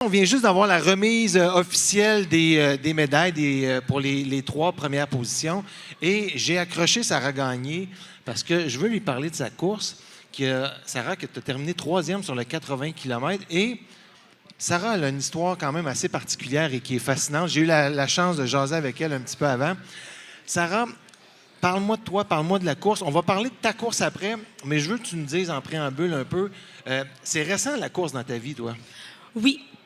On vient juste d'avoir la remise officielle des médailles pour les 3 premières positions. Et j'ai accroché Sarah Gagné parce que je veux lui parler de sa course. Sarah, que tu as terminé 3e sur le 80 km. Et Sarah, elle a une histoire quand même assez particulière et qui est fascinante. J'ai eu la chance de jaser avec elle un petit peu avant. Sarah, parle-moi de toi, parle-moi de la course. On va parler de ta course après, mais je veux que tu me dises en préambule un peu. C'est récent la course dans ta vie, toi?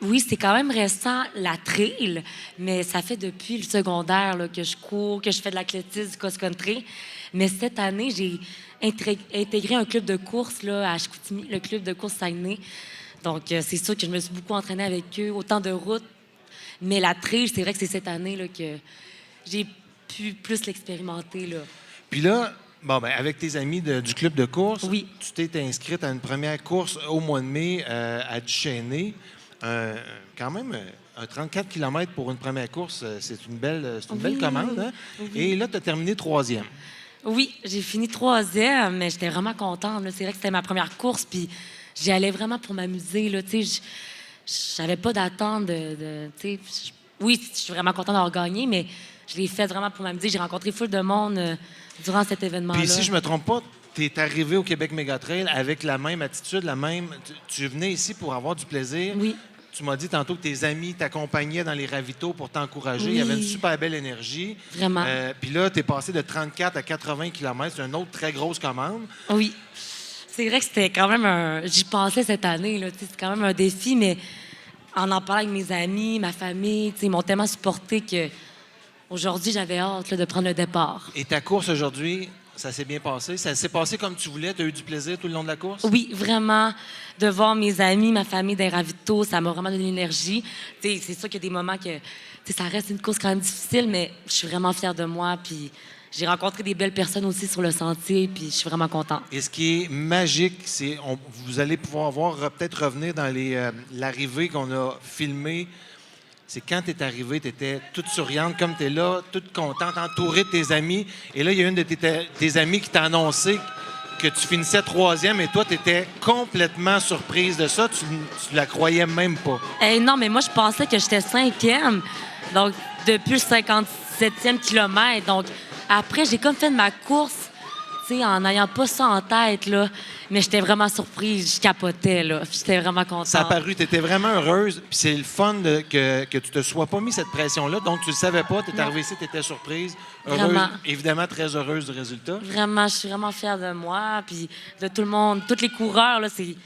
Oui, c'est quand même récent, la trail, mais ça fait depuis le secondaire là, que je cours, que je fais de l'athlétisme, du cross-country. Mais cette année, j'ai intégré un club de course là, à Chicoutimi, le club de course Saguenay. Donc, c'est sûr que je me suis beaucoup entraînée avec eux, autant de routes. Mais la trail, c'est vrai que c'est cette année là, que j'ai pu plus l'expérimenter. Là. Puis là, avec tes amis du club de course, Oui. tu t'es inscrite à une première course au mois de mai à Duchesnay. Quand même, un 34 km pour une première course, c'est une belle commande. Hein? Oui. Et là, tu as terminé 3e. Oui, j'ai fini 3e, mais j'étais vraiment contente. Là. C'est vrai que c'était ma première course, puis j'y allais vraiment pour m'amuser. Là, j'avais pas d'attente oui, je suis vraiment contente d'avoir gagné, mais je l'ai fait vraiment pour m'amuser. J'ai rencontré full de monde durant cet événement-là. Puis si je me trompe pas, tu es arrivé au Québec Mégatrail avec la même attitude, Tu venais ici pour avoir du plaisir. Oui. Tu m'as dit tantôt que tes amis t'accompagnaient dans les ravitaux pour t'encourager. Oui. Il y avait une super belle énergie. Vraiment. Puis là, tu es passé de 34 à 80 km. C'est une autre très grosse commande. Oui. C'est vrai que c'était quand même J'y pensais cette année, là. C'est quand même un défi, mais en parlant avec mes amis, ma famille, ils m'ont tellement supporté que aujourd'hui, j'avais hâte là, de prendre le départ. Et ta course aujourd'hui, ça s'est bien passé? Ça s'est passé comme tu voulais? Tu as eu du plaisir tout le long de la course? Oui, vraiment. De voir mes amis, ma famille des ravitaux, ça m'a vraiment donné l'énergie. C'est sûr qu'il y a des moments que ça reste une course quand même difficile, mais je suis vraiment fière de moi. Puis j'ai rencontré des belles personnes aussi sur le sentier, puis je suis vraiment contente. Et ce qui est magique, c'est vous allez pouvoir voir, peut-être revenir dans l'arrivée qu'on a filmée. C'est quand tu es arrivée, tu étais toute souriante comme tu es là, toute contente, entourée de tes amis. Et là, il y a une de tes amies qui t'a annoncé que tu finissais 3e et toi, tu étais complètement surprise de ça. Tu la croyais même pas. Non, mais moi, je pensais que j'étais 5e, donc depuis le 57e kilomètre. Donc après, j'ai comme fait de ma course, en n'ayant pas ça en tête, là. Mais j'étais vraiment surprise, je capotais, là. J'étais vraiment contente. Ça a paru, tu étais vraiment heureuse. Puis c'est le fun que tu te sois pas mis cette pression-là. Donc, tu le savais pas, tu es arrivée ici, tu étais surprise. Heureuse, vraiment. évidemment, très heureuse du résultat. Vraiment, je suis vraiment fière de moi, puis de tout le monde. Tous les coureurs, là, c'est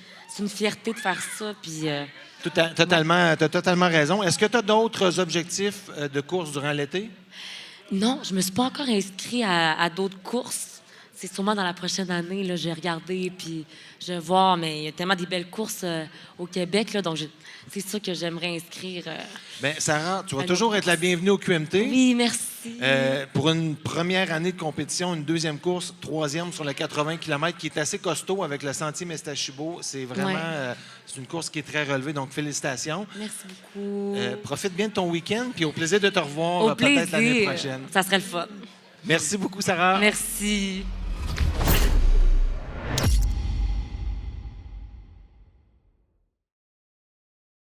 une fierté de faire ça, puis... T'as totalement raison. Est-ce que tu as d'autres objectifs de course durant l'été? Non, je me suis pas encore inscrite à d'autres courses. C'est sûrement dans la prochaine année, là, je vais regarder, puis je vais voir, mais il y a tellement des belles courses au Québec, là, donc c'est sûr que j'aimerais inscrire. Bien, Sarah, tu vas toujours être la bienvenue au QMT. Oui, merci. Pour une première année de compétition, une deuxième course, 3e sur le 80 km, qui est assez costaud avec le sentier Mestachibo. C'est vraiment c'est une course qui est très relevée, donc félicitations. Merci beaucoup. Profite bien de ton week-end, puis au plaisir de te revoir peut-être l'année prochaine. Ça serait le fun. Merci beaucoup, Sarah. Merci.